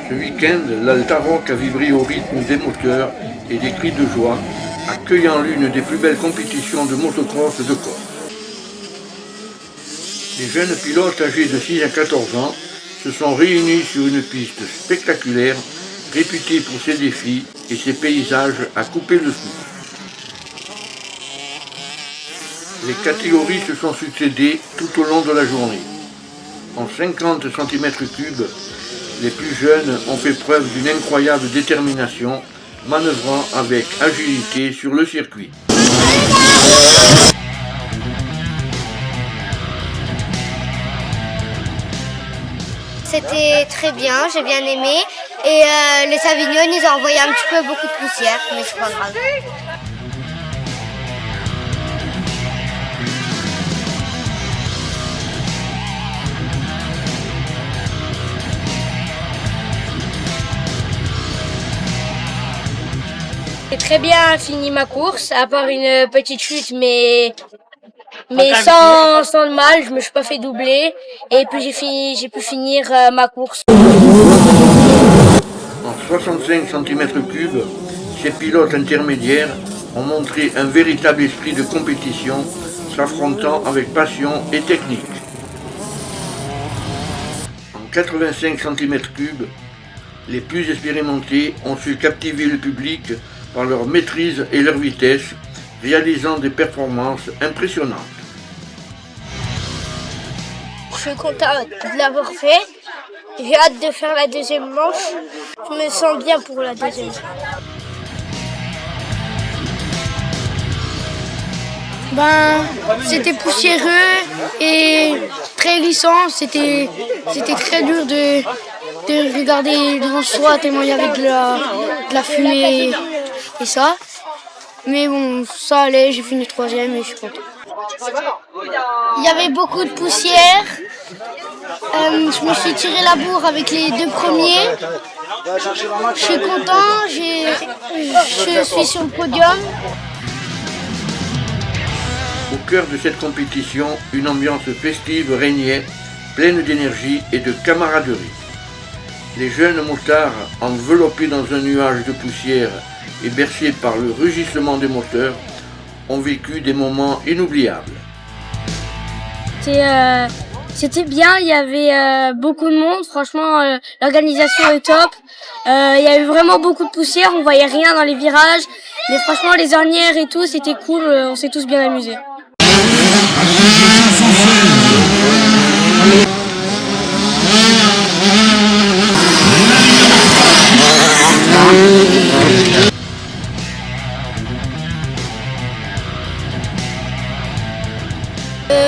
Ce week-end, l'Altaroc a vibré au rythme des moteurs et des cris de joie, accueillant l'une des plus belles compétitions de motocross de Corse. Les jeunes pilotes âgés de 6 à 14 ans se sont réunis sur une piste spectaculaire, réputée pour ses défis et ses paysages à couper le souffle. Les catégories se sont succédées tout au long de la journée. En 50 cm3, les plus jeunes ont fait preuve d'une incroyable détermination, manœuvrant avec agilité sur le circuit. C'était très bien, j'ai bien aimé. Et les Savignons, ils ont envoyé un petit peu beaucoup de poussière, mais c'est pas grave. J'ai très bien fini ma course, à part une petite chute, mais sans mal, je me suis pas fait doubler. Et puis j'ai pu finir ma course. En 65 cm3, ces pilotes intermédiaires ont montré un véritable esprit de compétition, s'affrontant avec passion et technique. En 85 cm3, les plus expérimentés ont su captiver le public par leur maîtrise et leur vitesse, réalisant des performances impressionnantes. Je suis content de l'avoir fait. J'ai hâte de faire la deuxième manche. Je me sens bien pour la deuxième. C'était poussiéreux et très glissant. C'était très dur de regarder devant soi tellement il y avait de la fumée et ça. Mais bon, ça allait, j'ai fini troisième et je suis content. Il y avait beaucoup de poussière. Je me suis tiré la bourre avec les deux premiers. Je suis content, je suis sur le podium. Au cœur de cette compétition, une ambiance festive régnait, pleine d'énergie et de camaraderie. Les jeunes motards, enveloppés dans un nuage de poussière et bercés par le rugissement des moteurs, ont vécu des moments inoubliables. C'était bien, il y avait beaucoup de monde, franchement l'organisation est top. Il y avait vraiment beaucoup de poussière, on voyait rien dans les virages, mais franchement les ornières et tout, c'était cool, on s'est tous bien amusés.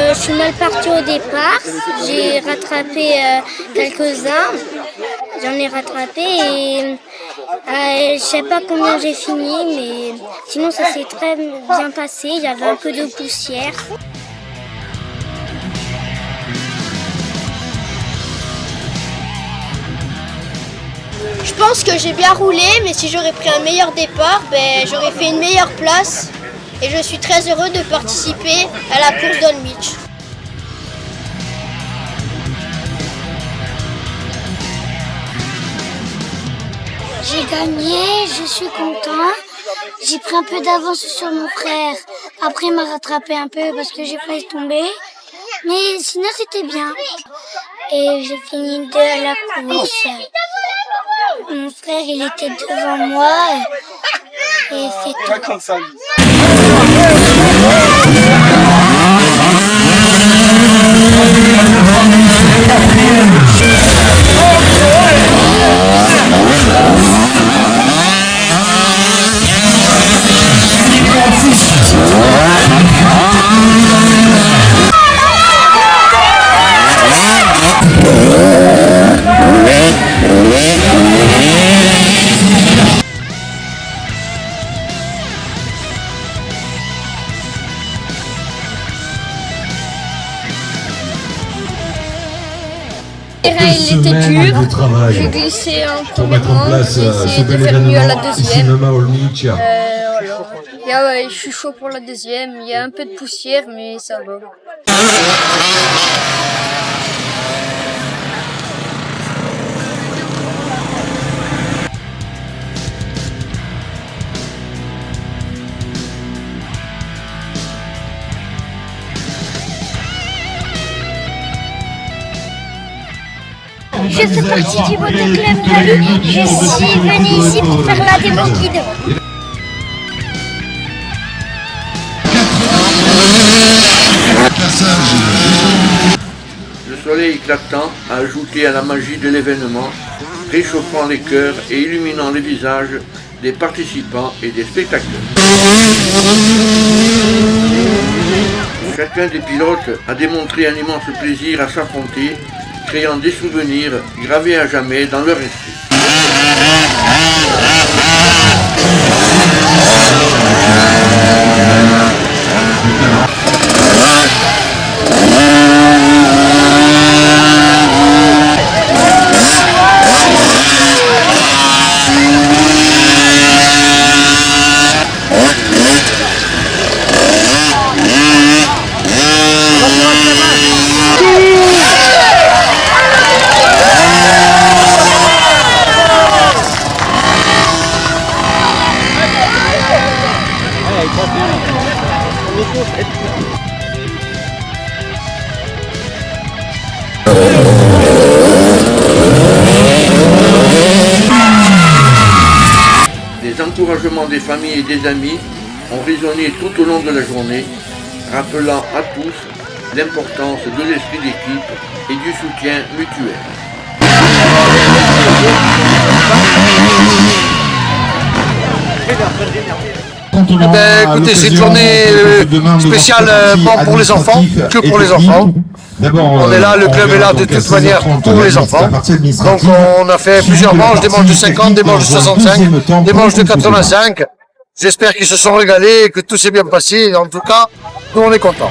Je suis mal partie au départ, j'ai rattrapé quelques-uns, j'en ai rattrapé et je sais pas combien j'ai fini, mais sinon ça s'est très bien passé, il y avait un peu de poussière. Je pense que j'ai bien roulé, mais si j'aurais pris un meilleur départ, j'aurais fait une meilleure place. Et je suis très heureux de participer à la course d'Olmich. J'ai gagné, je suis content. J'ai pris un peu d'avance sur mon frère. Après, il m'a rattrapé un peu parce que j'ai failli tomber. Mais sinon, c'était bien. Et j'ai fini de la course. Mon frère, il était devant moi. Et c'est tout. terrain il était dur, j'ai glissé en première manche, j'ai essayé de faire mieux à la deuxième. Et ouais, je suis chaud pour la deuxième, il y a un peu de poussière mais ça va. Je fais partie du motoclub d'Ali. Je suis venue ici pour faire la démo guide. Le soleil éclatant a ajouté à la magie de l'événement, réchauffant les cœurs et illuminant les visages des participants et des spectateurs. Chacun des pilotes a démontré un immense plaisir à s'affronter, créant des souvenirs gravés à jamais dans leur esprit. Les encouragements des familles et des amis ont résonné tout au long de la journée, rappelant à tous l'importance de l'esprit d'équipe et du soutien mutuel. Écoutez, c'est une journée spéciale pour les enfants, que pour les enfants. On est là, le club est là de toute manière pour les enfants. Donc on a fait plusieurs manches, des manches de 50, des manches de 65, des manches de 85. J'espère qu'ils se sont régalés, que tout s'est bien passé. En tout cas, nous on est contents.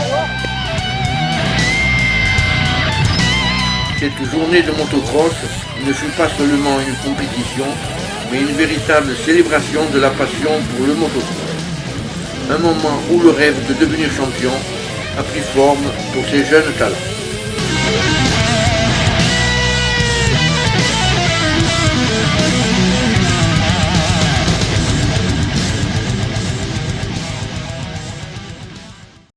Cette journée de motocross ne fut pas seulement une compétition, mais une véritable célébration de la passion pour le motocross. Un moment où le rêve de devenir champion a pris forme pour ces jeunes talents.